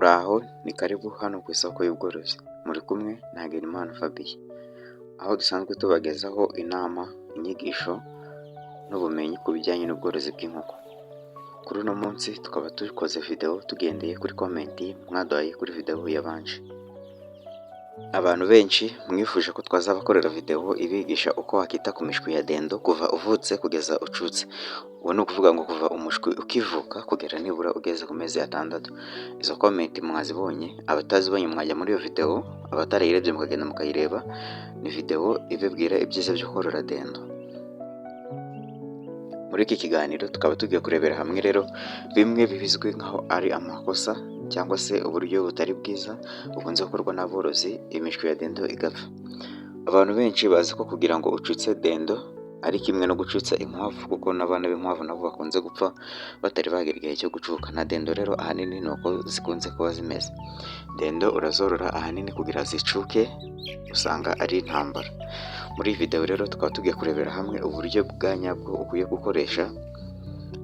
Muraho ni karibu hano ku isoko y'ubworozi, muri kumwe na Hagenimana Fabien, aho dusanzwe tubagezaho inama, inyigisho n'ubumenyi ku bijyanye n'ubworozi bw'inkoko. Kuri uno munsi tukaba dukoze video tugendeye kuri komenti mwaduhaye kuri video yabanje. Abantu benshi mwifuje ko twazabakorera video ibigisha uko wakita ku mishwi ya dendo kuva uvutse kugeza ucutse. Ubu ni ukuvuga ngo kuva umushwi ukivuka kugera nibura ugeze ku mezi 6. Izo komenti mwazibonye, abatazibonye mwajya muri iyo video, abatarayirebye mukagenda mukayireba. Ni video ibibwira ibyiza byo korora dendo. Muri iki kiganiro tukaba tugiye kurebera hamwe rero bimwe bibizwi nkaho ari amakosa cyangwa se uburyo butari bwiza bukunze gukorwa n'aborozi imishwi ya dendo igapfa. Abantu benshi bazi ko kugira ngo ucutse dendo ari kimwe no gucutsa inkwavu, kuko n'abana b'inkwavu nabo bakunze gupfa batari bagera igihe cyo gucuka. Na dendo rero ahanini ni uko zikunze kuba zimeze. Dendo urazorora ahanini kugira zicuke, usanga ari intambara. Muri video rero tukaba tugiye kurebera hamwe uburyo bwa nyabwo ukwiye gukoresha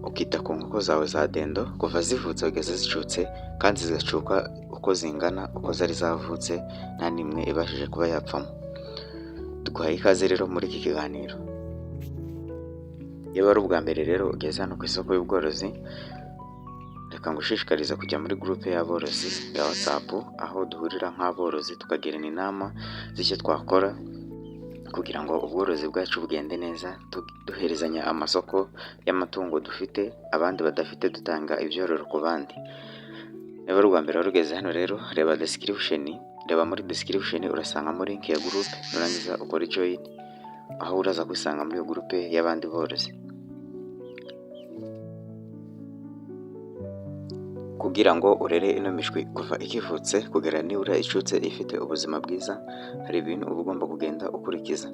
ukita ku nkoko zawe za dendo kuva zivutse kugeza zicutse, kandi zigacuka uko zingana uko zari zavutse, nta nimwe ibashije kuba yapfamo. Tuguhaye ikaze rero muri iki kiganiro. Iyo ari ubwa mbere rero ugeze hano ku isoko y'ubworozi, reka ngushishikariza kujya muri groupe y'aborozi ya WhatsApp, aho duhurira nk'aborozi tukagirana inama z'icyo twakora kugira ngo ubworozi bwacu bugende neza, duherezanya amasoko y'amatungo dufite, abandi badafite dutanga ibyororo ku bandi. Niba ari ubwa mbere warugeze hano rero, reba description, reba muri description urasangamo link ya groupe, nurangiza ukora join, aho uraza kwisanga muri iyo groupe y'abandi borozi. Kugira ngo urere ino mishwi kuva ikivutse kugera nibura icutse ifite ubuzima bwiza, hari ibintu uba ugomba kugenda ukurikiza.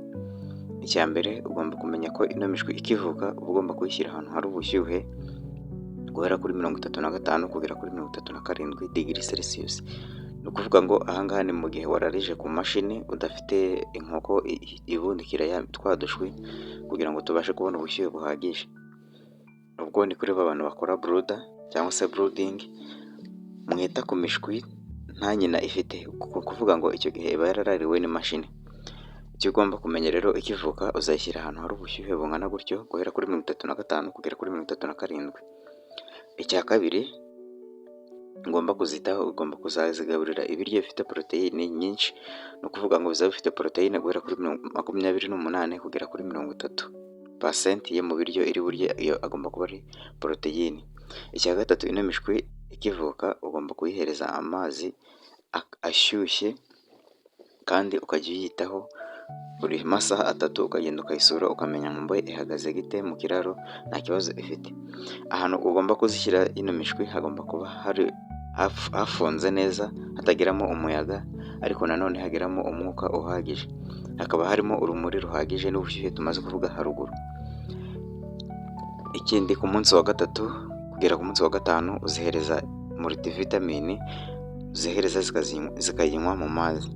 Icya mbere, ugomba kumenya ko ino mishwi ikivuka uba ugomba kuyishyira ahantu hari ubushyuhe guhera kuri 35 kugera kuri 37 degree Celsius. Ni ukuvuga ngo ahangaha ni mu gihe wararije ku mashini udafite inkoko ibundikira ya twadushwi, kugira ngo tubashe kubona ubushyuhe buhagije. Ubwo ni kuri abantu bakora brooder cyangwa se brooding, mwita ku mishwi nta nyina ifite, kuvuga ngo icyo gihe iba yararariwe n'imashini. Icyo ugomba kumenya rero, ikivuka uzayishyira ahantu hari ubushyuhe bungana gutyo guhera kuri 35 kugera kuri 37. Icya kabiri, ugomba kuzitaho, ugomba kuzazigaburira ibiryo bifite poroteyine nyinshi. No kuvuga ngo bizaba bifite poroteyine guhera kuri 28 kugera kuri 30% ye mu biryo iri burye, iyo agomba kuba ari poroteyine. Icya gatatu, ino mishwi ikivuka ugomba kuyihereza amazi ashyushye, kandi ukajya uyitaho buri masaha 3, ukagenda ukayisura ukamenya ngo ihagaze gite mu kiraro, nta kibazo ifite. Ahantu ugomba kuzishyira ino mishwi hagomba kuba hari hafunze neza, hatageramo umuyaga, ariko nanone hageramo umwuka uhagije, hakaba harimo urumuri ruhagije n'ubushyuhe tumaze kuvuga haruguru. Ikindi, ku munsi wa 3 kugera ku munsi wa 5 uzihereza multivitamin, uzihereza zikayinywa mu mazi.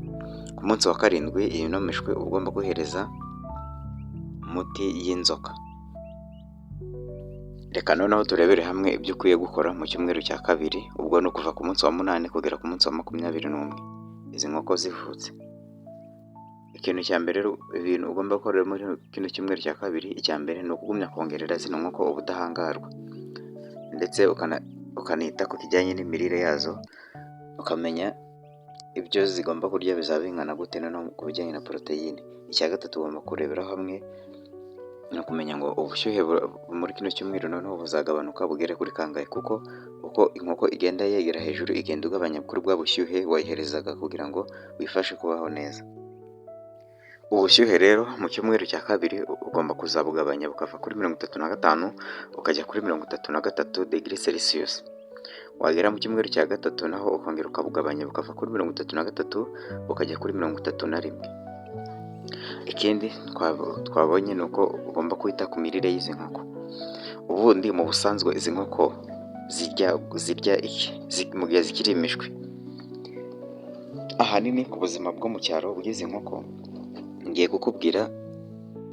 Ku munsi wa 7 iyi no mishwi ugomba kuhereza umuti y'inzoka. Reka noneho turebere hamwe ibyo ukwiye gukora mu cyumweru cya kabiri, ubwo no kuva ku munsi wa 8 kugera ku munsi wa 21 izi nkoko zivutse. Ikintu cya mbere, ibintu ugomba gukora muri kino cyumweru cya kabiri, icya mbere ni ukugumya kongerera zino nkoko ubudahangarwa, ndetse ukanita ku kijyanye n'imirire yazo, ukamenya ibyo zigomba kurya bizaba bingana gute no ku bijyanye na poroteyine. Icya gatatu, ugomba kurebera hamwe no kumenya ngo ubushyuhe muri kino cyumweru noneho buzagabanuka bugere kuri kangahe, kuko uko inkoko igenda yegera hejuru igenda ugabanya kuri bwa bushyuhe wayiherezaga kugira ngo wifashe kubaho neza. Ubushyuhe rero mu cyumweru cya kabiri ugomba kuzabugabanya bukava kuri 35 ukajya kuri 33 degree Celsius. Wagera mu cyumweru cya gatatu naho ukongera ukabugabanya bukava kuri 33 ukajya kuri 31. Ikindi twabonye ni uko ugomba kwita ku mirire y'izi nkoko. Ubundi mu busanzwe izi nkoko zirya iki mu gihe zikiri imishwi? Ahanini ku buzima bwo mu cyaro bw'izi nkoko, ngiye kukubwira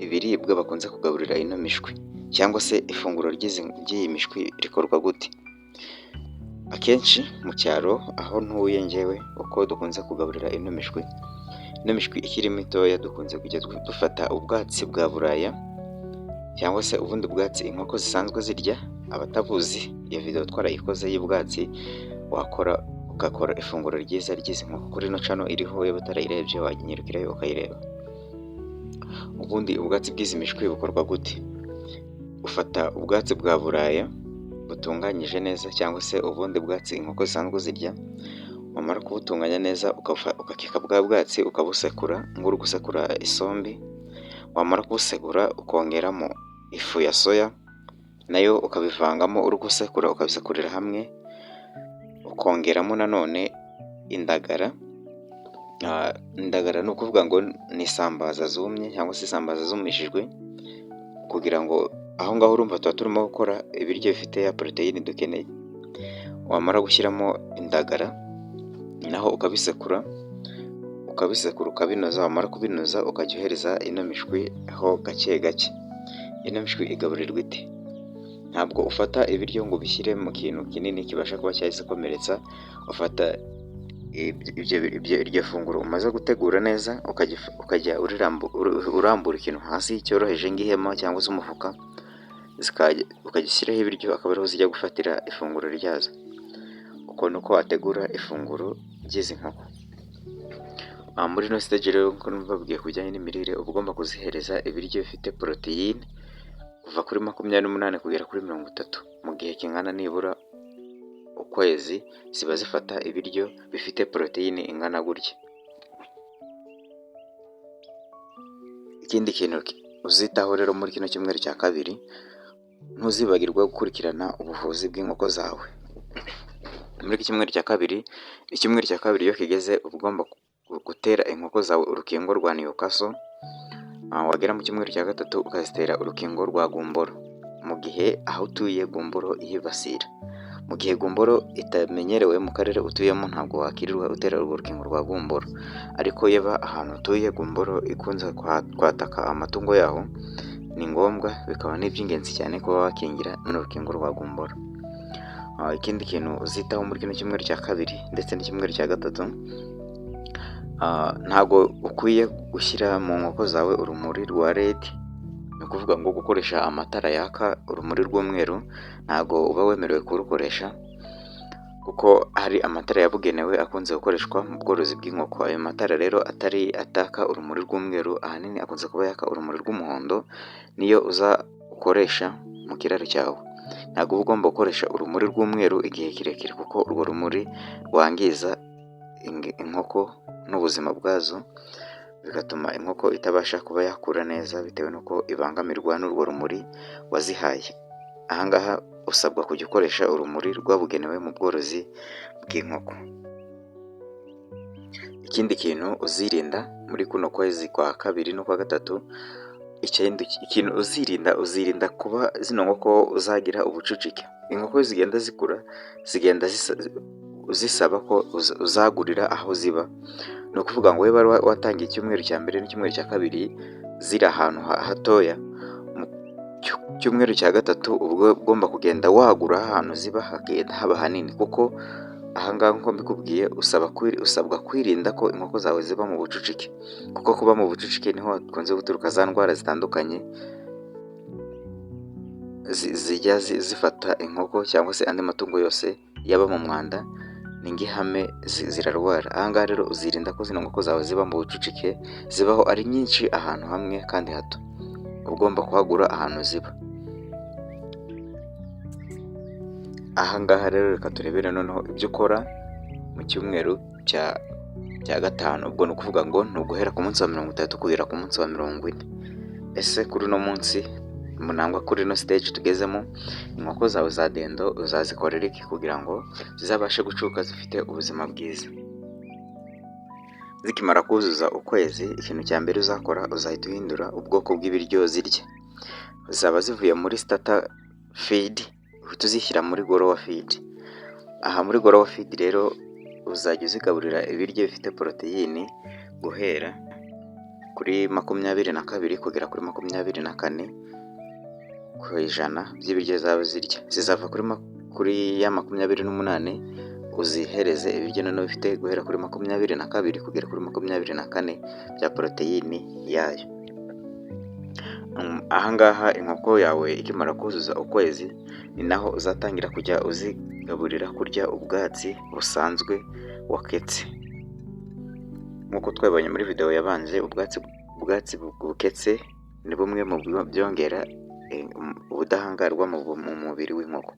ibiribwa bakunze kugaburira ino mishwi, cyangwa se ifunguro ry'iyi mishwi rikorwa gute. Akenshi mu cyaro aho ntuye njyewe uko dukunze kugaburira ino mishwi ikiri mitoya dukunze kujya dufata ubwatsi bwa buraya cyangwa se ubundi bwatsi inkoko zisanzwe zirya. Abatabuzi iyo video twarayikoze y'ubwatsi wakora ugakora ifunguro ryiza ry'izi nkoko kuri ino channel iriho, iyo batarayirebye wanyirukirayo ukayireba. Ubundi ubwatsi bw'izi mishwi bukorwa gute? Ufata ubwatsi bwa buraya butunganyije neza cyangwa se ubundi bwatsi inkoko zisanzwe zirya, wamara kubutunganya neza ugakeka bwa bwatsi ukabusekura nk'uri gusekura isombe, wamara kubusekura ukongeramo ifu ya soya nayo ukabivangamo uri gusekura ukabisekurira hamwe, ukongeramo nanone indagara. Indagara ni ukuvuga ngo ni isambaza zumye cyangwa se isambaza zumishijwe, kugira ngo aho ngaho urumva tuba turimo gukora ibiryo bifite ya poroteyine dukeneye. Wamara gushyiramo indagara naho ukabisekura ukabinoza, wamara kubinoza ukajya uhereza ino mishwi aho gake gake. Ino mishwi igaburirwa ite? Ntabwo ufata ibiryo ngo ubishyire mu kintu kinini kibasha kuba cyazikomeretsa. Ufata iryo funguro umaze gutegura neza ukajya urambura ikintu hasi cyoroheje nk'ihema cyangwa se umufuka, ukagishyiraho ibiryo akaba ariho zijya gufatira ifunguro ryazo. Uko nuko wategura ifunguro ry'izi nkoko. Muri ino stage rero nko mbabwiye kujyanye n'imirire, uba ugomba kuzihereza ibiryo bifite poroteyine kuva kuri 28 kugera kuri 30 mu gihe kingana nibura ukwezi. Ziba zifata ibiryo bifite poroteyine ingana gutya. Ikindi kintu uzitaho rero muri kino cyumweru cya kabiri, ntuzibagirwa gukurikirana ubuvuzi bw'inkoko zawe. Muri iki cyumweru cya kabiri iyo kigeze uba ugomba gutera inkoko zawe urukingo rwa Newcastle. Wagera mu cyumweru cya gatatu ukazitera urukingo rwa gumboro, mu gihe aho utuye gumboro ihibasira. Mu gihe gumboro itamenyerewe mu karere utuyemo ntabwo wakirirwa utera urwo rukingo rwa gumboro, ariko yaba ahantu utuye gumboro ikunze kwataka amatungo yaho, ni ngombwa bikaba n'iby'ingenzi cyane kuba wakingira n'urukingo rwa gumboro. Ikindi kintu uzitaho muri kino cyumweru cya kabiri ndetse n'icyumweru cya gatatu, ntabwo ukwiye gushyira mu nkoko zawe urumuri rwa LED. Ni ukuvuga ngo gukoresha amatara yaka urumuri rw'umweru ntabwo uba wemerewe kurukoresha, kuko hari amatara yabugenewe akunze gukoreshwa mu bworozi bw'inkoko. Ayo matara rero ataka urumuri rw'umweru, ahanini akunze kuba yaka urumuri rw'umuhondo, niyo ukoresha mu kiraro cyawe. Ntabwo uba ugomba gukoresha urumuri rw'umweru igihe kirekire, kuko urwo rumuri rwangiza inkoko n'ubuzima bwazo, bigatuma inkoko itabasha kuba yakura neza bitewe n'uko ibangamirwa n'urwo rumuri wazihaye. Ahangaha usabwa kujya ukoresha urumuri rwabugenewe mu bworozi bw'inkoko. Ikindi kintu uzirinda muri kuno kwezi kwa kabiri no kwa gatatu, ikintu uzirinda kuba zino nkoko uzagira ubucucike. Inkoko zigenda zikura zigenda zisaba ko uzagurira aho ziba. Ni ukuvuga ngo weba watangiye icyumweru cya mbere n'icyumweru cya kabiri ziri ahantu hatoya, mu cyumweru cya gatatu ubwo ugomba kugenda wagura ahantu ziba hakagenda haba hanini, kuko ahangaha nko mbikubwiye usabwa kwirinda ko inkoko zawe ziba mu bucucike, kuko kuba mu bucucike niho hakunze guturuka za ndwara zitandukanye zijya zifata inkoko cyangwa se andi matungo yose yaba mu mwanda, ni ngihame zirarwara. Ahangaha rero uzirinda ko zino nkoko zawe ziba mu bucucike, zibaho ari nyinshi ahantu hamwe kandi hato. Ugomba kuhagura ahantu ziba. Ahangaha rero reka turebere noneho ibyo ukora mu cyumweru cya gatanu. Ubwo ni ukuvuga ngo ni uguhera ku munsi wa 30 kugera ku munsi wa 40. Ese kuri uno munsi nangwa kuri ino stage tugezemo, inkoko zawe za dendo uzazikorera iki kugira ngo zizabashe gucuka zifite ubuzima bwiza? Zikimara kuzuza ukwezi, ikintu cya mbere uzakora uzahita uhindura ubwoko bw'ibiryo zirya. Zaba zivuye muri starter feed uhita uzishyira muri grower feed. Aha muri grower feed rero uzajya uzigaburira ibiryo bifite poroteyine guhera kuri 22 kugera kuri 24% by'ibiryo zaba zirya. Zizava kuri ya 28 uzihereze ibiryo noneho bifite guhera kuri 22 kugera kuri 24 bya poroteyine yayo. Aha ngaha inkoko yawe ikimara kuzuza ukwezi ni naho uzatangira kujya uzigaburira kurya ubwatsi busanzwe waketse. Nk'uko twabonye muri video yabanje, ubwatsi buketse ni bumwe mu byongera ubudahangarwa mu mubiri w'inkoko.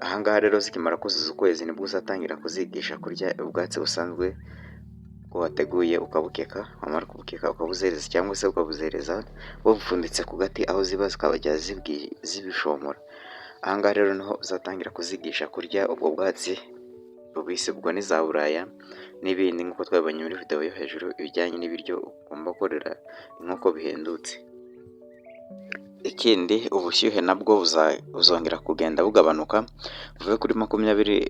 Aha ngaha rero zikimara kuzuza ukwezi nibwo uzatangira kuzigisha kurya ubwatsi busanzwe wateguye ukabukeka, wamara kubukeka ukabuzereza cyangwa se ukabuzereza bupfunditse ku gati aho ziba zikabajya zibishomora. Aha ngaha rero niho uzatangira kuzigisha kurya ubwo bwatsi bubisi, ubwo ni za buraya n'ibindi nk'uko twabonye muri video yo hejuru ibijyanye n'ibiryo ugomba gukorera inkoko bihendutse. Ikindi, ubushyuhe nabwo buzongera kugenda bugabanuka buve kuri 33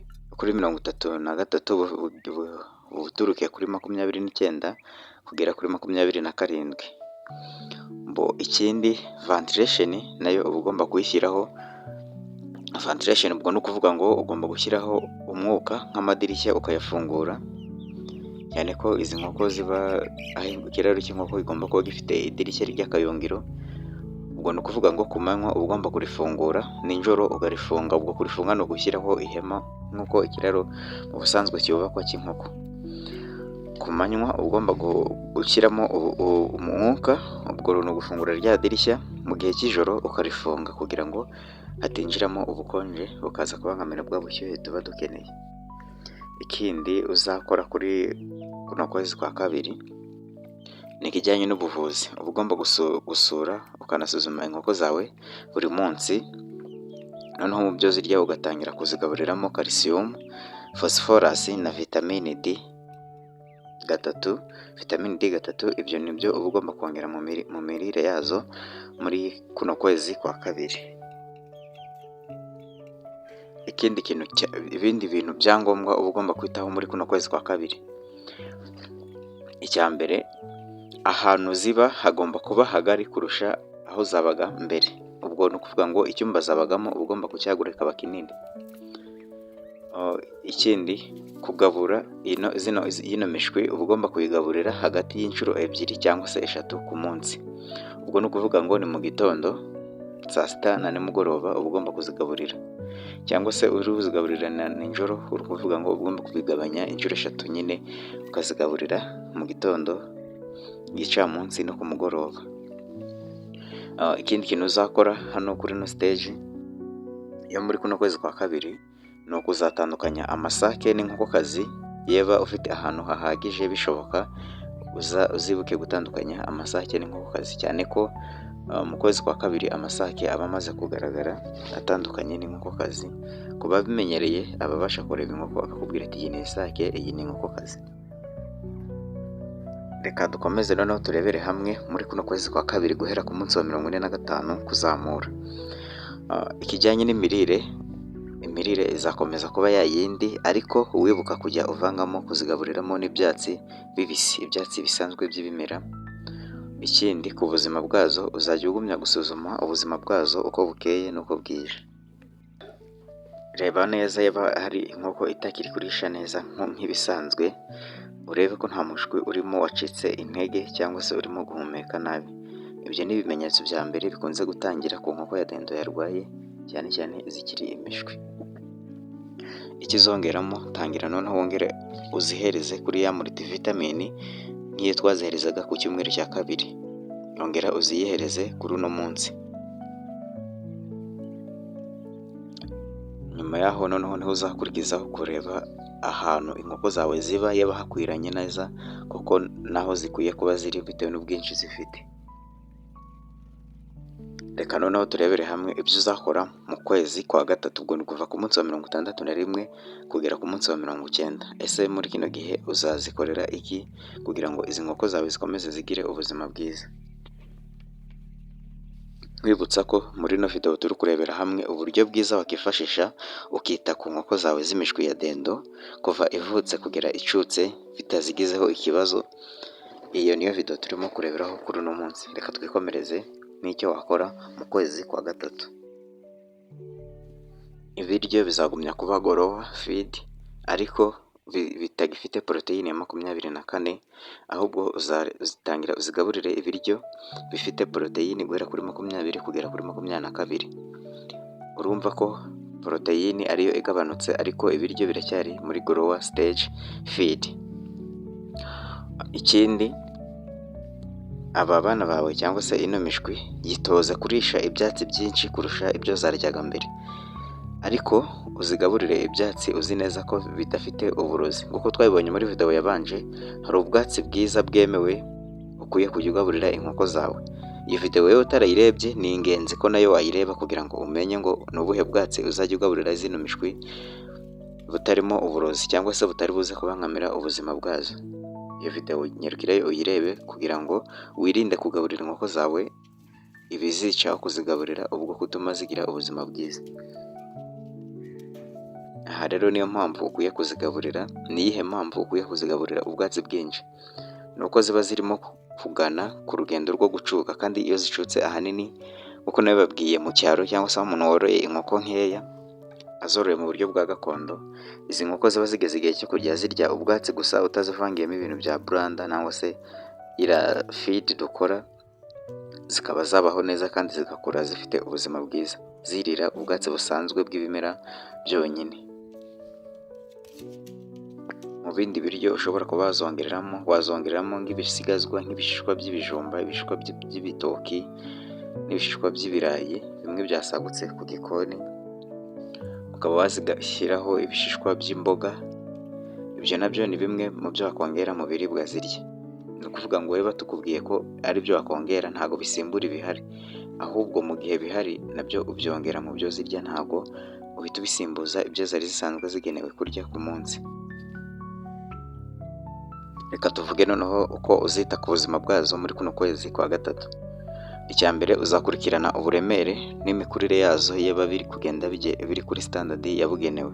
buturuke kuri 29 kugera kuri 27. Ikindi, ventilation nayo uba ugomba kuyishyiraho. Ventilation ubwo ni ukuvuga ngo ugomba gushyiraho umwuka nk'amadirishya ukayafungura, cyane ko izi nkoko ziba ikiraro cy'inkoko igomba kuba gifite idirishya ry'akayungiro. Ubwo ni ukuvuga ngo ku manywa uba ugomba kurifungura, nijoro ukarifunga. Ubwo kurifunga ni ugushyiraho ihema nk'uko ikiraro mu busanzwe cyubakwa cy'inkoko. Ku manywa ugomba gushyiramo umwuka, ubwo ni ugufungura rya dirishya. Mu gihe cy'ijoro ukarifunga kugira ngo hatinjiramo ubukonje bukaza kubangamira bwa bushyuhe tuba dukeneye. Ikindi uzakora kuri kuno kwezi kwa kabiri ni ikijyanye n'ubuvuzi. Uba ugomba gusura ukanasuzuma inkoko zawe buri munsi, noneho mu byo zirya ugatangira kuzigaburiramo calcium, phosphorus na vitamine D3. Vitamine D3 ibyo nibyo uba ugomba kongera mu mirire yazo muri kuno kwezi kwa kabiri. Ibindi bintu byangombwa uba ugomba kwitaho muri kuno kwezi kwa kabiri, icya mbere, ahantu ziba hagomba kuba hagari kurusha aho zabaga mbere. Ubwo ni ukuvuga ngo icyumba zabagamo uba ugomba kucyagura kikaba kinini. Ikindi, kugabura ino mishwi uba ugomba kuyigaburira hagati y'inshuro 2 cyangwa se 3 ku munsi. Ubwo ni ukuvuga ngo ni mu gitondo, saa sita na nimugoroba uba ugomba kuzigaburira, cyangwa se uri buzigaburira nijoro, uri kuvuga ngo uba ugomba kubigabanya inshuro 3 nyine, ukazigaburira mu gitondo, igicamunsi no ku mugoroba. Ikindi kintu uzakora hano kuri ino stage yo muri kuno kwezi kwa kabiri ni ukuzatandukanya amasake n'inkokokazi. Yaba ufite ahantu hahagije bishoboka, uzibuke gutandukanya amasake n'inkokokazi, cyane ko mu kwezi kwa kabiri amasake aba amaze kugaragara atandukanye n'inkokokazi. Ku babimenyereye ababasha kureba inkoko akakubwira ati iyi ni isake, iyi ni inkokokazi. Reka dukomeze noneho turebere hamwe muri kuno kwezi kwa kabiri guhera ku munsi wa 45 kuzamura. Ikijyanye n'imirire, imirire izakomeza kuba yayindi, ariko wibuka kujya uvangamo kuzigaburiramo n'ibyatsi bibisi, ibyatsi bisanzwe by'ibimera. Ikindi, ku buzima bwazo uzajya ugumya gusuzuma ubuzima bwazo uko bukeye n'uko bwije. Reba neza yaba hari inkoko itakiri kurisha neza nk'ibisanzwe, urebe ko nta mushwi urimo wacitse intege cyangwa se urimo guhumeka nabi. Ibyo ni ibimenyetso bya mbere bikunze gutangira ku nkoko ya dendo yarwaye, cyane cyane zikiri imishwi. Ikizongeramo, tangira noneho wongere uzihereze kuri ya multivitamin nk'iyo twaziherezaga ku cyumweru cya kabiri. Ongera uziyihereze kuri uno munsi. Nyuma yaho noneho niho uzakurikizaho kureba ahantu inkoko zawe ziba yaba hakwiranye neza, kuko naho zikwiye kuba ziri bitewe n'ubwinshi zifite. Reka noneho turebere hamwe ibyo uzakora mu kwezi kwa gatatu, ubwo ni kuva ku munsi wa 61 kugera ku munsi wa 90. Ese muri kino gihe uzazikorera iki kugira ngo izi nkoko zawe zikomeze zigire ubuzima bwiza? Wibutsa ko muri ino video turi kurebera hamwe uburyo bwiza wakifashisha ukita ku nkoko zawe z'imishwi ya dendo kuva ivutse kugera icutse bitazigizeho ikibazo. Iyo niyo video turimo kureberaho kuri uno munsi. Reka twikomereze n'icyo wakora mu kwezi kwa gatatu. ibiryo bizagumya kuba gorowa feed ariko bitagifite poroteyine ya 24, ahubwo uzitangira uzigaburire ibiryo bifite poroteyine guhera kuri 20 kugera kuri 22. Urumva ko poroteyine ariyo igabanutse ariko ibiryo biracyari muri gorowa stage feed. Ikindi, aba bana bawe cyangwa se ino mishwi yitoza kurisha ibyatsi byinshi kurusha ibyo zaryaga mbere, ariko uzigaburire ibyatsi uzi neza ko bidafite uburozi. Nk'uko twabibonye muri video yabanje, hari ubwatsi bwiza bwemewe ukwiye kujya ugaburira inkoko zawe. Iyi video yewe utarayirebye ni ingenzi ko nayo wayireba kugira ngo umenye ngo ni ubuhe bwatsi uzajya ugaburira zino mishwi butarimo uburozi cyangwa se butari buze kubangamira ubuzima bwazo. Iyo video nyarukirayo uyirebe kugira ngo wirinde kugaburira inkoko zawe ibizica aho kuzigaburira ubwo kutuma zigira ubuzima bwiza. Aha rero niyo mpamvu ukwiye kuzigaburira. Ni iyihe mpamvu ukwiye kuzigaburira ubwatsi bwinshi? Ni uko ziba zirimo kugana ku rugendo rwo gucuka, kandi iyo zicutse ahanini nk'uko nabibabwiye mu cyaro cyangwa se aho umuntu woroye inkoko nkeya azoroye mu buryo bwa gakondo, izi nkoko ziba zigeze igihe cyo kujya zirya ubwatsi gusa utazivangiyemo ibintu bya buranda cyangwa se ira feed dukora, zikaba zabaho neza kandi zigakura zifite ubuzima bwiza zirira ubwatsi busanzwe bw'ibimera byonyine. Mu bindi biryo ushobora kuba wazongeramo nk'ibisigazwa nk'ibishishwa by'ibijumba, ibishishwa by'ibitoki n'ibishishwa by'ibirayi bimwe byasagutse ku gikoni, ukaba wazigashyiraho ibishishwa by'imboga. Ibyo nabyo ni bimwe mu byo wakongera mu biribwa zirya. Ni ukuvuga ngo we batukubwiye ko ari byo wakongera, ntabwo bisimbura ibihari, ahubwo mu gihe bihari nabyo ubyongera mu byo zirya, ntabwo uhita ubisimbuza ibyo zari zisanzwe zigenewe kurya ku munsi. Reka tuvuge noneho uko uzita ku buzima bwazo muri kuno kwezi kwa gatatu. Icya mbere, uzakurikirana uburemere n'imikurire yazo yaba biri kugenda biri kuri standard yabugenewe,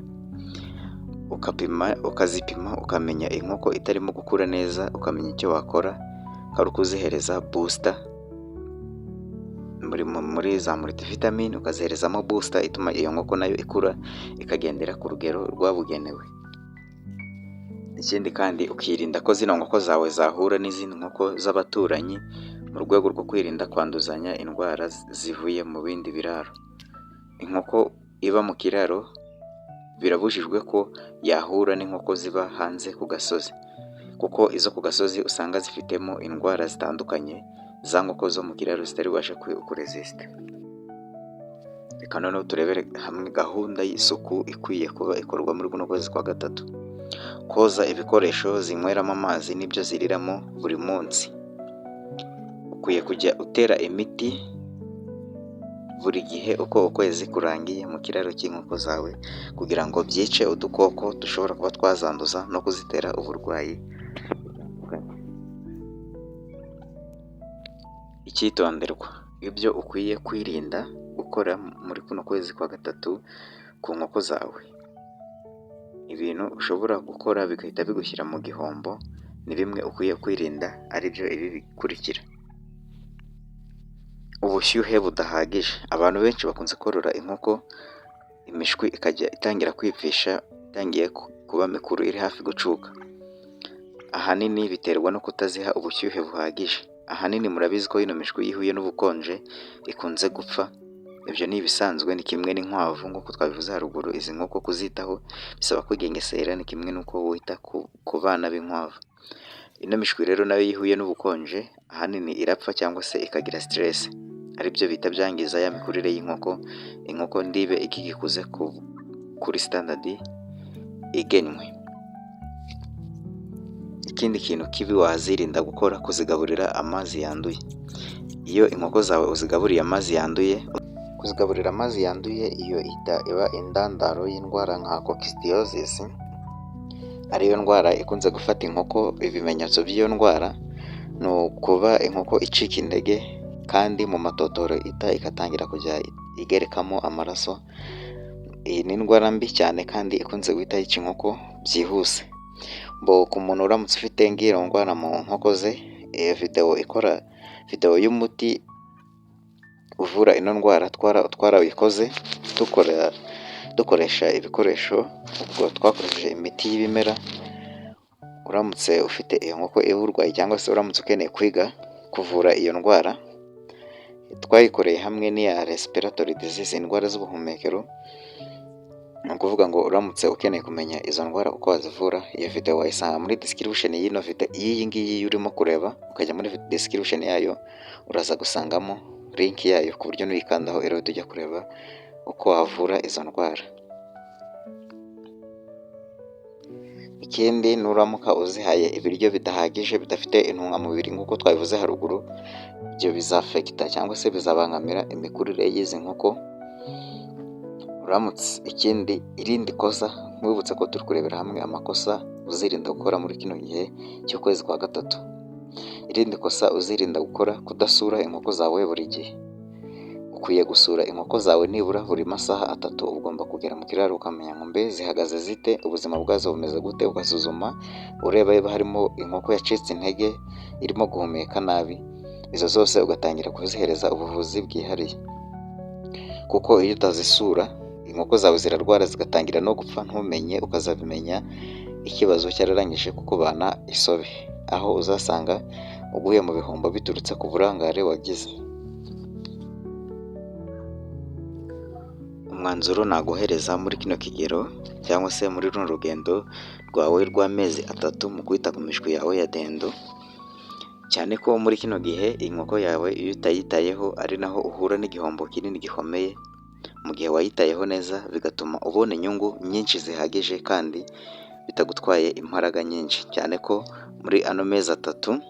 ukazipima ukamenya inkoko itarimo gukura neza, ukamenya icyo wakora ari ukuzihereza booster muri za multivitamine, ukaziherezamo booster ituma iyo nkoko nayo ikura ikagendera ku rugero rwabugenewe. Ikindi kandi ukirinda ko zino nkoko zawe zahura n'izindi nkoko z'abaturanyi mu rwego rwo kwirinda kwanduzanya indwara zivuye mu bindi biraro. Inkoko iba mu kiraro birabujijwe ko yahura n'inkoko ziba hanze ku gasozi, kuko izo ku gasozi usanga zifitemo indwara zitandukanye za nkoko zo mu kiraro zitari bubashe kuresisita. Reka noneho turebere hamwe gahunda y'isuku ikwiye kuba ikorwa muri kuno kwezi kwa gatatu. Koza ibikoresho zinyweramo amazi n'ibyo ziriramo buri munsi. Ukwiye kujya utera imiti buri gihe uko ukwezi kurangiye mu kiraro cy'inkoko zawe kugira ngo byice udukoko dushobora kuba twazanduza no kuzitera uburwayi. Icyitonderwa, ibyo ukwiye kwirinda gukora muri kuno kwezi kwa gatatu ku nkoko zawe. Ibintu ushobora gukora bigahita bigushyira mu gihombo ni bimwe ukwiye kwirinda, ari byo ibi bikurikira. Ubushyuhe budahagije. Abantu benshi bakunze korora inkoko imishwi ikajya itangira kwipfisha itangiye kuba mikuru iri hafi gucuka. Ahanini biterwa no kutaziha ubushyuhe buhagije. Ahanini murabizi ko ino mishwi yihuye n'ubukonje ikunze gupfa. Ibyo ni ibisanzwe, ni kimwe n'inkwavu nk'uko twabivuze haruguru. Izi nkoko kuzitaho bisaba kwigengesera, ni kimwe n'uko wita ku bana b'inkwavu. Ino mishwi rero nayo yihuye n'ubukonje ahanini irapfa cyangwa se ikagira stress, aribyo bita byangiza ya mikurire y'inkoko. Inkoko ndibe igikuze kuri standard igenwe. Ikindi kintu kibi wazirinda gukora, kuzigaburira amazi yanduye. Iyo inkoko zawe uzigaburiye amazi yanduye, kuzigaburira amazi yanduye iyo iba indandaro y'indwara nka coccidiosis, ariyo ndwara ikunze gufata inkoko. Ibimenyetso by'iyo ndwara ni ukuba inkoko icika intege kandi mu matotoro ikatangira kujya igerekamo amaraso. Iyi ni indwara mbi cyane kandi ikunze guhita yica inkoko byihuse. Ku muntu uramutse ufite ngiyo ndwara mu nkoko ze, video y'umuti uvura ino ndwara twarawikoze dukora dukoresha ibikoresho, ubwo twakoresheje imiti y'ibimera. Uramutse ufite iyo nkoko iba urwaye cyangwa se uramutse ukeneye kwiga kuvura iyo ndwara, twayikoreye hamwe n'iya respiratory disease, indwara z'ubuhumekero. Ni ukuvuga ngo uramutse ukeneye kumenya izo ndwara uko wazivura, iyo video wayisanga muri description y'ino video y'iyi ngiyi urimo kureba, ukajya muri description yayo uraza gusangamo link yayo, ku buryo nuyikandaho rero tujya kureba uko wavura izo ndwara. Ikindi, nuramuka uzihaye ibiryo bidahagije bidafite intungamubiri nk'uko twabivuze haruguru, ibyo bizafekita cyangwa se bizabangamira imikurire y'izi nkoko. Ikindi, irindi kosa, nkwibutse ko turi kurebera hamwe amakosa uzirinda gukora muri kino gihe cy'ukwezi kwa gatatu. Irindi kosa uzirinda gukora, kudasura inkoko zawe buri gihe. Ukwiye gusura inkoko zawe nibura buri masaha 3. Ugomba kugera mu kiraro ukamenya ngo mbe zihagaze zite, ubuzima bwazo bumeze gute, ugasuzuma ureba niba harimo inkoko yacitse intege, irimo guhumeka nabi. Izo zose ugatangira kuzihereza ubuvuzi bwihariye, kuko iyo utazisura inkoko zawe zirarwara zigatangira no gupfa ntumenye, ukazabimenya ikibazo cyararangije kukubana isobe, aho uzasanga uguye mu bihombo biturutse ku burangare wagize. Umwanzuro naguhereza muri kino kigero cyangwa se muri runo rugendo rwawe rw'amezi 3 mu kwita ku mishwi yawe ya dendo, cyane ko muri kino gihe inkoko yawe iyo utayitayeho ari naho uhura n'igihombo kinini gikomeye. Mu gihe wayitayeho neza bigatuma ubona inyungu nyinshi zihagije kandi bitagutwaye imbaraga nyinshi, cyane ko muri ano mezi 3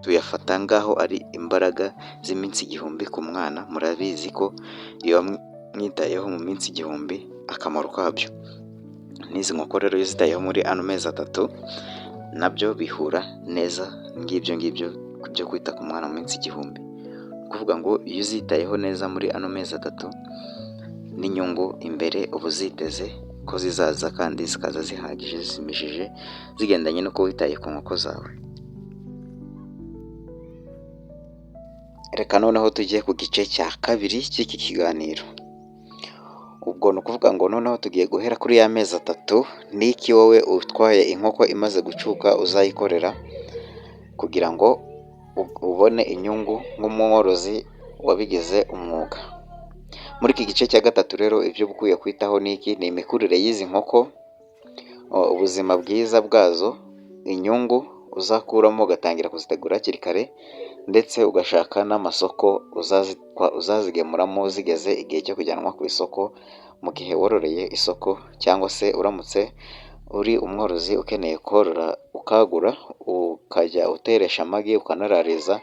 tuyafata ngaho ari imbaraga z'iminsi 1000 ku mwana. Murabizi ko iyo mwitayeho mu minsi 1000 akamaro kabyo. N'izi nkoko rero iyo zitayeho muri ano mezi 3 nabyo bihura neza ngibyo byo kwita ku mwana mu minsi 1000. Kuvuga ngo iyo uzitayeho neza muri ano mezi 3, n'inyungu imbere uba uziteze ko zizaza kandi zikaza zihagije, zishimishije, zigendanye no witaye ku nkoko zawe. Reka noneho tugiye ku gice cya kabiri cy'iki kiganiro. Ubwo ni ukuvuga ngo noneho tugiye guhera kuri ya mezi 3. Niki wowe utwaye inkoko imaze gucuka uzayikorera kugira ngo ubone inyungu nk'umworozi wabigize umwuga. Muri iki gice cya gatatu rero, ibyo ukwiye kwitaho niki? Ni imikurire y'izi nkoko, ubuzima bwiza bwazo, inyungu uzakuramo ugatangira kuzitegura hakiri kare, ndetse ugashaka n'amasoko uzazigemuramo zigeze igihe cyo kujyanwa ku isoko, mu gihe wororeye isoko, cyangwa se uramutse uri umworozi ukeneye korora ukagura ukajya uteresha amagi ukanarariza.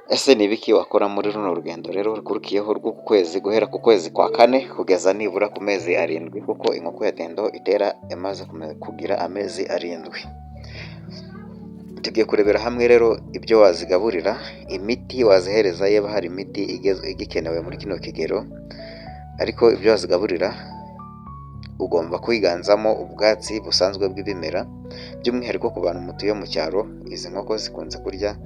Ese ni ibiki wakora muri runo rugendo rero rukurikiyeho rw'ukwezi, guhera ku kwezi kwa 4 kugeza nibura ku mezi 7, kuko inkoko ya dendo itera imaze kugira amezi 7. Tugiye kurebera hamwe rero ibyo wazigaburira, imiti wazihereza yaba hari imiti igikenewe muri kino kigero, ariko ibyo wazigaburira ugomba kwiganzamo ubwatsi busanzwe bw'ibimera. By'umwihariko ku bantu mutuye mu cyaro, izi nkoko zikunze kurya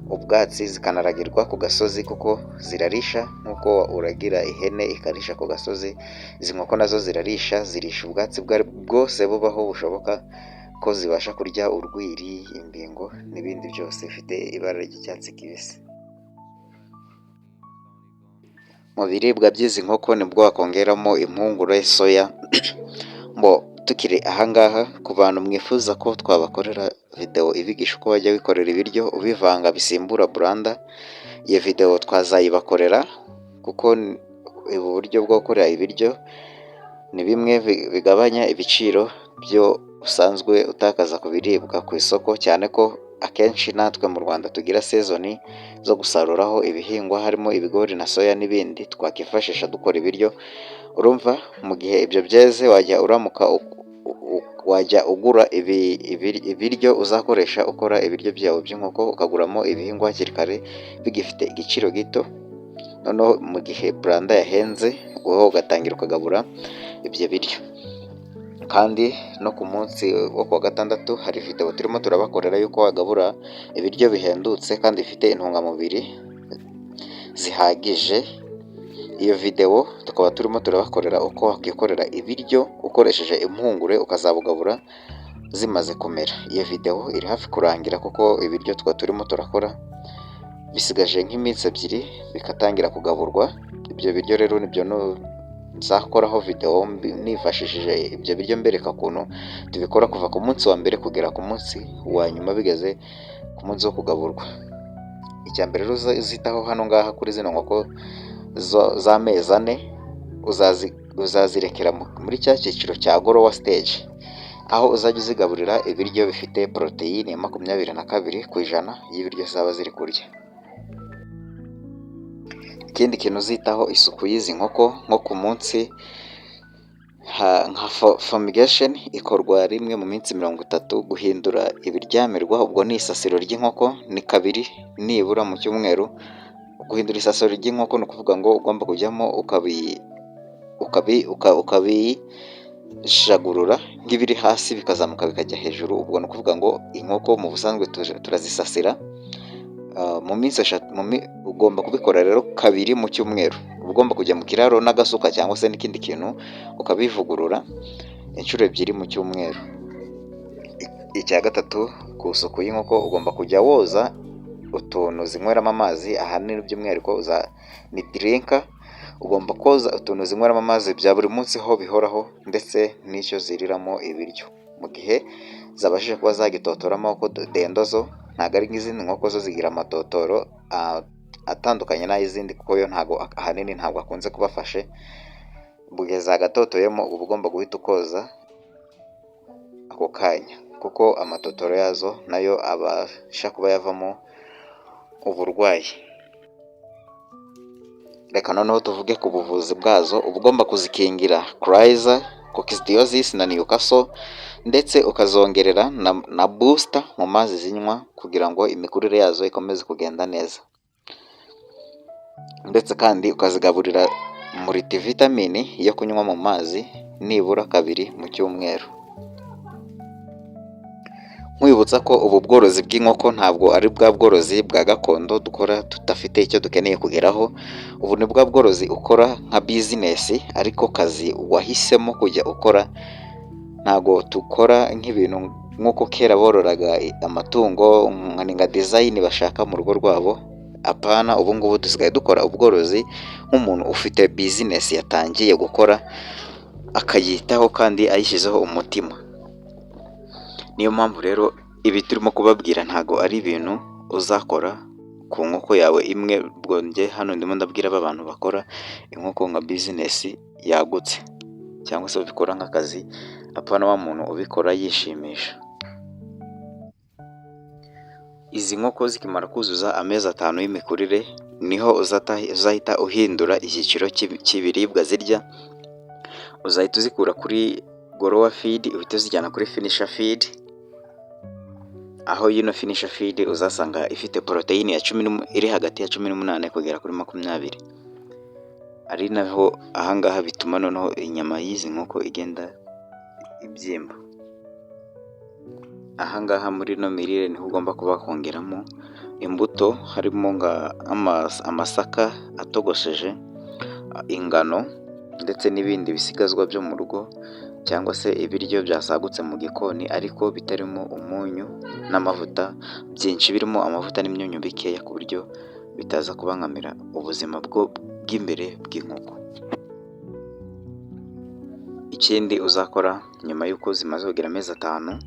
ubwatsi zikanaragirwa ku gasozi, kuko zirarisha nk'uko uragira ihene ikarisha ku gasozi. Izi nkoko nazo zirisha ubwatsi bwose bubaho bushoboka, ko zibasha kurya urwiri, imbingo n'ibindi byose bifite ibara ry'icyatsi kibisi. Mu biribwa by'izi nkoko nibwo wakongeramo impungure, soya. Tukiri ahangaha, ku bantu mwifuza ko twabakorera video ibigisha uko wajya wikorera ibiryo ubivanga bisimbura buranda, iyo video twazayibakorera, kuko ubu buryo bwo gukora ibiryo ni bimwe bigabanya ibiciro byo usanzwe utakaza ku biribwa ku isoko, cyane ko akenshi natwe mu Rwanda tugira sezoni zo gusaruraho ibihingwa, harimo ibigori na soya n'ibindi twakifashisha dukora ibiryo. Urumva, mu gihe ibyo byeze wajya ugura ibiryo uzakoresha ukora ibiryo byawe by'inkoko, ukaguramo ibihingwa hakiri kare bigifite igiciro gito. Noneho mu gihe buranda yahenze, wowe ugatangira ukagabura ibyo biryo. Kandi no ku munsi wo kuwa 6 hari video turimo turabakorera yuko wagabura ibiryo bihendutse kandi bifite intungamubiri zihagije, Iyo videwo tukaba turimo turabakorera uko wakwikorera ibiryo ukoresheje impungure ukazabugabura zimaze kumera. Iyo videwo iri hafi kurangira kuko ibiryo turimo turakora bisigaje nk'iminsi 2 bikatangira kugaburwa. Ibyo biryo rero nibyo nzakoraho videwo nifashishije ibyo biryo mbereka ukuntu tubikora kuva ku munsi wa mbere kugera ku munsi wa nyuma bigeze ku munsi wo kugaburwa. Icya mbere rero uzitaho hano ngaha kuri zino nkoko z'amezi 4 uzazirekera muri cya cyiciro cya grower stage, aho uzajya uzigaburira ibiryo bifite poroteyine ya 22% y'ibiryo zaba ziri kurya. Ikindi kintu uzitaho isuku y'izi nkoko nko ku munsi nka fumigation ikorwa rimwe mu minsi 30. Guhindura ibiryamirwa ubwo ni isasiro ry'inkoko ni 2 nibura mu cyumweru. Guhindura isasiro ry'inkoko ni ukuvuga ngo ugomba kujyamo ukabishagurura nk'ibiri hasi bikazamuka bikajya hejuru. Ubwo ni ukuvuga ngo inkoko mu busanzwe turazisasira mu minsi 3. Ugomba kubikora rero 2 mu cyumweru. Ugomba kujya mu kiraro n'agasuka cyangwa se n'ikindi kintu ukabivugurura inshuro 2 mu cyumweru. Icya gatatu, ku isuku y'inkoko ugomba kujya woza utuntu zinyweramo amazi, ahanini by'umwihariko ni drinker. Ugomba koza utuntu zinyweramo amazi bya buri munsi ho bihoraho, ndetse n'icyo ziriramo ibiryo. Mu gihe zabashije kuba zagitotoramo ko dendo zo ntabwo ari nk'izindi nkoko zo zigira amatotoro atandukanye n'ay'izindi, kuko yo ahanini ntabwo akunze kubafashe. Mu gihe zagatotoyemo uba ugomba guhita ukoza ako kanya, kuko amatotoro yazo nayo abasha kuba yavamo uburwayi. Reka noneho tuvuge ku buvuzi bwazo. Uba ugomba kuzikingira Coryza, Coccidiosis na Newcastle, ndetse ukazongerera na booster mu mazi zinywa kugira ngo imikurire yazo ikomeze kugenda neza, ndetse kandi ukazigaburira multivitamin yo kunywa mu mazi nibura 2 mu cyumweru. Nkwibutsa ko ubu bworozi bw'inkoko ntabwo ari bwa bworozi bwa gakondo dukora tudafite icyo dukeneye kugeraho. Ubu ni bwa bworozi ukora nka business, ariko kazi wahisemo kujya ukora. Ntabwo dukora nk'ibintu nk'uko kera bororaga amatungo nka design bashaka mu rugo rwabo. Apana, ubu ngubu dusigaye dukora ubworozi nk'umuntu ufite business yatangiye gukora akayitaho kandi ayishyizeho umutima. Niyo mpamvu rero ibi turimo kubabwira ntago ari ibintu uzakora ku nkoko yawe imwe. Ubwo njye hano ndimo ndabwira abantu bakora inkoko nka business yagutse, cyangwa se ubikora nk'akazi, apana wa muntu ubikora yishimisha. Izi nkoko zikimara kuzuza amezi 5 y'imikurire niho uzahita uhindura icyiciro cy'ibiribwa zirya. Uzahita uzikura kuri grower feed uhita uzijyana kuri finisher feed, aho yino finisher feed uzasanga ifite poroteyine iri hagati ya 18 kugera kuri 20. Ari naho ahangaha bituma noneho inyama y'izi nkoko igenda ibyimba. Ahangaha muri no mirire niho ugomba kuba kongeramo imbuto, harimo amasaka atogosheje, ingano, ndetse n'ibindi bisigazwa byo mu rugo, cyangwa se ibiryo byasagutse mu gikoni ariko bitarimo umunyu n'amavuta byinshi, birimo amavuta n'imyunyu bikeya, ku buryo bitaza kubangamira ubuzima bw'imbere bw'inkoko. Ikindi uzakora nyuma y'uko zimaze kugira amezi 5,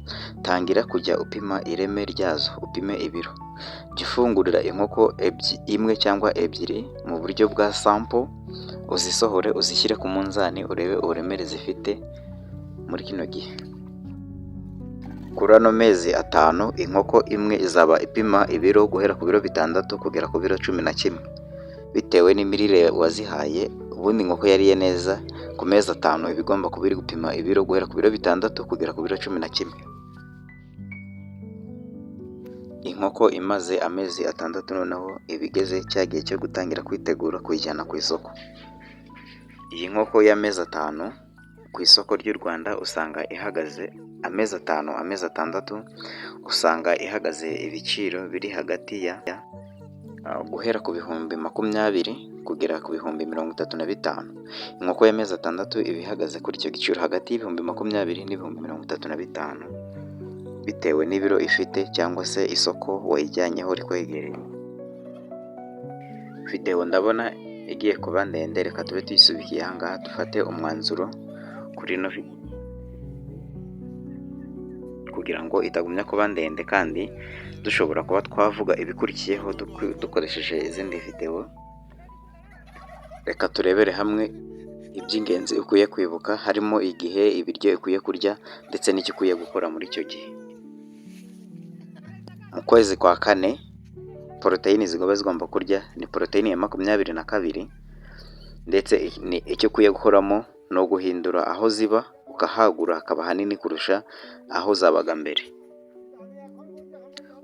tangira kujya upima ireme ryazo, upime ibiro. Jya ufungurira inkoko imwe cyangwa 2 mu buryo bwa sample, uzisohore uzishyire ku munzani urebe uburemere zifite muri kino gihe. Kuri ano mezi 5 inkoko imwe izaba ipima ibiro guhera ku biro 6 kugera ku biro 11, bitewe n'imirire wazihaye. Ubundi inkoko yariye neza ku mezi 5 iba igomba kuba iri gupima ibiro guhera ku biro 6 kugera ku biro 11. Inkoko imaze amezi 6 noneho iba igeze cya gihe cyo gutangira kwitegura kuyijyana ku isoko. Iyi nkoko y'amezi 5 ku isoko ry'u Rwanda usanga ihagaze amezi 5, amezi 6, usanga ihagaze ibiciro biri hagati ya guhera ku bihumbi 20 kugera ku bihumbi 35. Inkoko y'amezi 6 iba ihagaze kuri icyo giciro hagati y'ibihumbi 20 n'ibihumbi 35 bitewe n'ibiro ifite cyangwa se isoko wayijyanyeho rikwegereye. Video ndabona igiye kuba ndende, reka tube tuyisubikiye aha ngaha dufate umwanzuro kuri ino video kugira ngo itagumya kuba ndende kandi dushobora kuba twavuga ibikurikiyeho dukoresheje izindi video. Reka turebere hamwe iby'ingenzi ukwiye kwibuka, harimo igihe ibiryo ukwiye kurya ndetse n'icyo ukwiye gukora muri icyo gihe. Mu kwezi kwa 4 poroteyine zigomba kurya ni poroteyine ya 22 ndetse icyo ukwiye gukoramo no guhindura aho ziba ukahagura hakaba hanini kurusha aho zabaga mbere.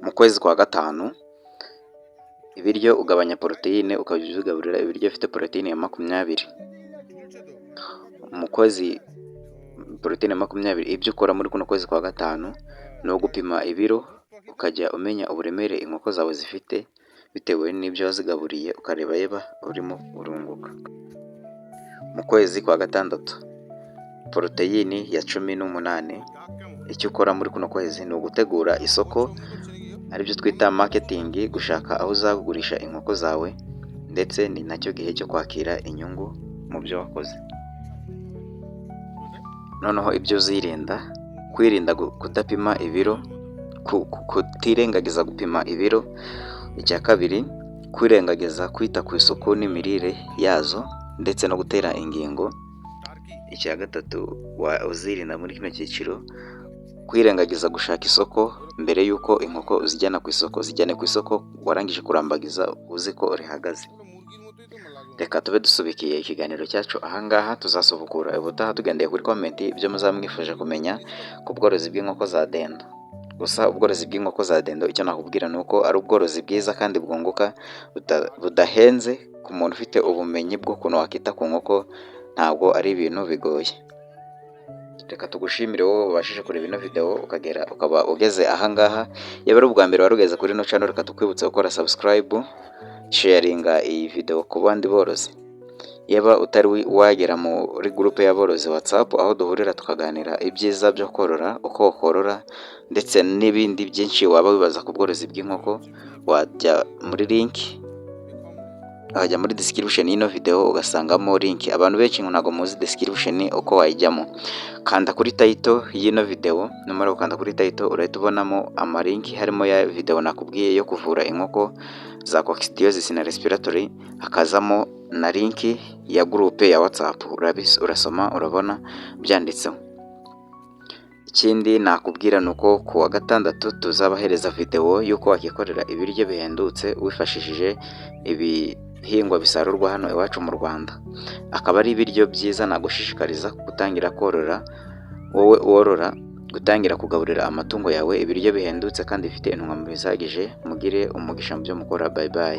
Mu kwezi kwa 5 ibiryo ugabanya poroteyine ukabigaburira ibiryo bifite poroteyine ya 20. Mu kwezi poroteyine 20 ibyo ukora muri kuno kwezi kwa 5 no gupima ibiro ukajya umenya uburemere inkoko zawe zifite bitewe n'ibyo wazigaburiye ukareba yeba urimo urunguka. Mu kwezi kwa 6 poroteyine ya 18 icyo ukora muri kuno kwezi ni ugutegura isoko aribyo twita marketing, gushaka aho uzagurisha inkoko zawe ndetse ni nacyo gihe cyo kwakira inyungu mu byo wakoze. Noneho ibyo uzirinda, kwirinda kudapima ibiro, kutirengagiza gupima ibiro. Icya kabiri, kwirengagiza kwita ku isuku n'imirire yazo ndetse no gutera ingingo. Icya gatatu, uzirinda muri kino cyiciro kwirengagiza gushaka isoko mbere y'uko inkoko uzijyana ku isoko. Zijyane ku isoko warangije kurambagiza uzi ko rihagaze. Reka tube dusubikiye ikiganiro cyacu aha ngaha, tuzasubukura ubutaha tugendeye kuri comment ibyo muzamwifuje kumenya ku bworozi bw'inkoko za dendo. Gusa ubworozi bw'inkoko za dendo icyo nakubwira ni uko ari ubworozi bwiza kandi bwunguka budahenze ku muntu ufite ubumenyi bw'ukuntu wakita ku nkoko, ntabwo ari ibintu bigoye. Reka tugushimire wowe ubashije kureba ino video ukaba ugeze aha ngaha. Yaba ari ubwa mbere warugeze kuri ino channel, reka tukwibutse gukora subscribe, sharinga iyi video ku bandi borozi. Yaba utari wagera muri groupe y'aborozi WhatsApp aho duhurira tukaganira ibyiza byo korora, uko korora ndetse n'ibindi byinshi waba wibaza ku bworozi bw'inkoko, wajya muri link, wajya muri description y'ino video ugasangamo link. Abantu benshi ntago muzi description uko wayijyamo. Kanda kuri title y'ino video, numara gukanda kuri title urahita ubonamo amalinki harimo ya video nakubwiye yo kuvura inkoko za coccidiosis na respiratory, hakazamo na linki ya groupe ya WhatsApp. Urasoma urabona byanditseho. Ikindi nakubwira nuko ku wa 6 tuzabahereza video yuko wakikorera ibiryo bihendutse wifashishije ibihingwa bisarurwa hano iwacu mu Rwanda. Akaba ari ibiryo byiza nagushishikariza gutangira korora, wowe worora gutangira kugaburira amatungo yawe ibiryo bihendutse kandi bifite intungamubiri zihagije. Mugire umugisha mu byo mukora. Bye bye.